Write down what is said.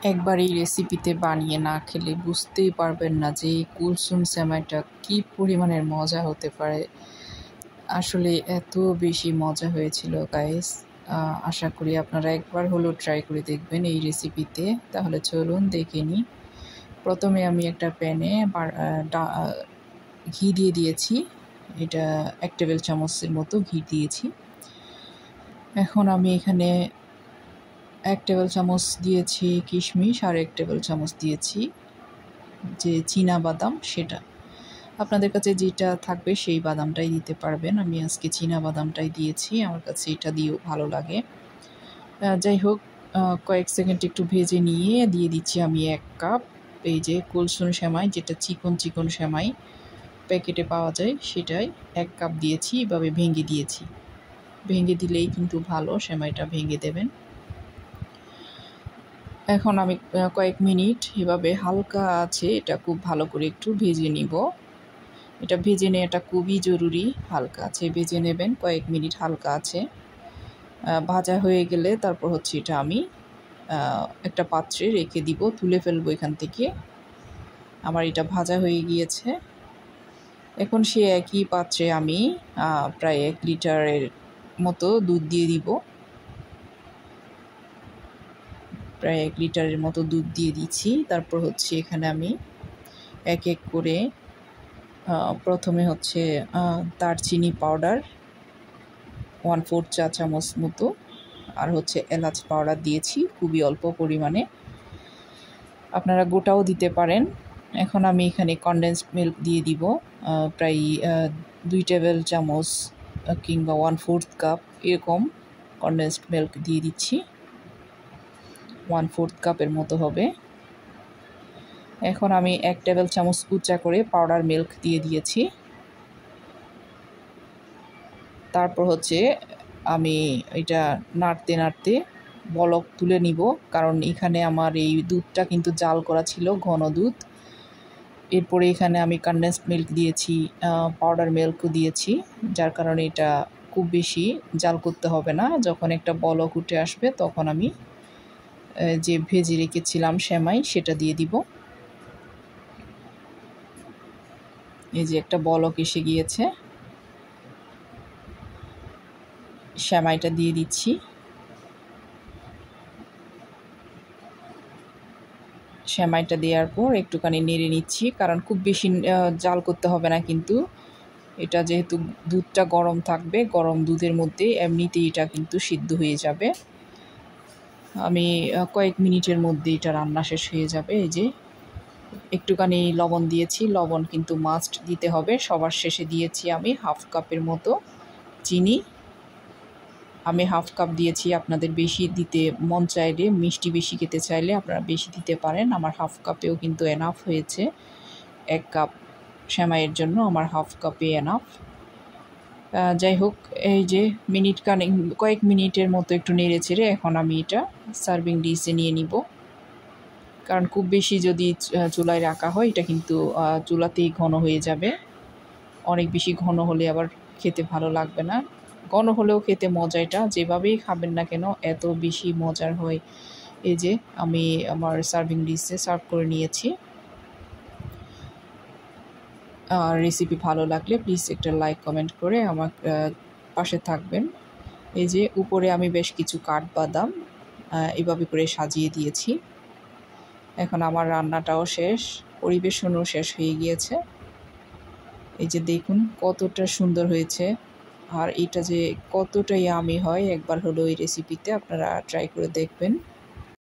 একবার এই রেসিপিতে বানিয়ে না খেলে বুঝতেই পারবেন না যে এই কুলসুম সেমাইটা কী পরিমাণের মজা হতে পারে। আসলে এত বেশি মজা হয়েছিল গাইস। আশা করি আপনারা একবার হলেও ট্রাই করে দেখবেন এই রেসিপিতে। তাহলে চলুন দেখে নিই। প্রথমে আমি একটা প্যানে ঘি দিয়ে দিয়েছি। এটা 1 টেবিল চামচের মতো ঘি দিয়েছি। এখন আমি এখানে 1 টেবিল চামচ দিয়েছি কিশমিশ, আর 1 টেবিল চামচ দিয়েছি যে চীনা বাদাম, সেটা আপনাদের কাছে যেটা থাকবে সেই বাদামটাই দিতে পারবেন। আমি আজকে চীনা বাদামটাই দিয়েছি, আমার কাছে এটা দিয়েও ভালো লাগে। যাই হোক, কয়েক সেকেন্ড একটু ভেজে নিয়ে দিয়ে দিচ্ছি আমি 1 কাপ এই যে কুলসুম সেমাই, যেটা চিকন চিকন সেমাই প্যাকেটে পাওয়া যায়, সেটাই 1 কাপ দিয়েছি। এভাবে ভেঙে দিয়েছি, ভেঙে দিলেই কিন্তু ভালো, সেমাইটা ভেঙে দেবেন। এখন আমি কয়েক মিনিট এভাবে হালকা আছে এটা খুব ভালো করে একটু ভেজে নিব। এটা ভেজে নেওয়াটা খুবই জরুরি, হালকা আছে ভেজে নেবেন কয়েক মিনিট হালকা আছে। ভাজা হয়ে গেলে তারপর হচ্ছে এটা আমি একটা পাত্রে রেখে দিব, তুলে ফেলবো এখান থেকে। আমার এটা ভাজা হয়ে গিয়েছে। এখন সে একই পাত্রে আমি প্রায় 1 লিটারের মতো দুধ দিয়ে দিব। প্রায় 1 লিটারের মতো দুধ দিয়ে দিচ্ছি। তারপর হচ্ছে এখানে আমি এক এক করে প্রথমে হচ্ছে দারচিনি পাউডার 1/4 চা চামচ মতো, আর হচ্ছে এলাচ পাউডার দিয়েছি খুবই অল্প পরিমাণে, আপনারা গোটাও দিতে পারেন। এখন আমি এখানে কনডেন্সড মিল্ক দিয়ে দিব প্রায় 2 টেবিল চামচ কিংবা 1/4 কাপ এরকম কনডেন্সড মিল্ক দিয়ে দিচ্ছি। 1/4 কাপের মতো হবে। এখন আমি 1 টেবিল চামচ উঁচা করে পাউডার মিল্ক দিয়ে দিয়েছি। তারপর হচ্ছে আমি এটা নাড়তে নাড়তে বলক তুলে নিব, কারণ এখানে আমার এই দুধটা কিন্তু জাল করা ছিল, ঘন দুধ। এরপরে এখানে আমি কনডেন্সড মিল্ক দিয়েছি, পাউডার মিল্কও দিয়েছি, যার কারণে এটা খুব বেশি জাল করতে হবে না। যখন একটা বলক উঠে আসবে তখন আমি যে ভেজে রেখেছিলাম সেমাই সেটা দিয়ে দিব। এই যে একটা বলক এসে গিয়েছে, সেমাইটা দিয়ে দিচ্ছি। সেমাইটা দেওয়ার পর একটুখানি নেড়ে নিচ্ছি, কারণ খুব বেশি জাল করতে হবে না কিন্তু। এটা যেহেতু দুধটা গরম থাকবে, গরম দুধের মধ্যে এমনিতেই এটা কিন্তু সিদ্ধ হয়ে যাবে। আমি কয়েক মিনিটের মধ্যে এটা রান্না শেষ হয়ে যাবে। এই যে একটুখানি লবণ দিয়েছি, লবণ কিন্তু মাস্ট দিতে হবে। সবার শেষে দিয়েছি আমি 1/2 কাপের মতো চিনি। আমি 1/2 কাপ দিয়েছি, আপনাদের বেশি দিতে মন চাইলে, মিষ্টি বেশি খেতে চাইলে আপনারা বেশি দিতে পারেন। আমার 1/2 কাপেও কিন্তু এনাফ হয়েছে। 1 কাপ সেমাইয়ের জন্য আমার 1/2 কাপে এনাফ। যাই হোক, এই যে কয়েক মিনিটের মতো একটু নেড়ে চেড়ে এখন আমি এটা সার্ভিং ডিশে নিয়ে নিব। কারণ খুব বেশি যদি চুলায় রাখা হয় এটা কিন্তু চুলাতেই ঘন হয়ে যাবে। অনেক বেশি ঘন হলে আবার খেতে ভালো লাগবে না। ঘন হলেও খেতে মজা, এটা যেভাবেই খাবেন না কেন এত বেশি মজার হয়। এই যে আমি আমার সার্ভিং ডিশে সার্ভ করে নিয়েছি। রেসিপি ভালো লাগলে প্লিজ একটা লাইক কমেন্ট করে আমার পাশে থাকবেন। এই যে উপরে আমি বেশ কিছু কাঠবাদাম এভাবে করে সাজিয়ে দিয়েছি। এখন আমার রান্নাটাও শেষ, পরিবেশনও শেষ হয়ে গিয়েছে। এই যে দেখুন কতটা সুন্দর হয়েছে, আর এটা যে কতটা ইয়ামি হয় একবার হলো এই রেসিপিতে আপনারা ট্রাই করে দেখবেন।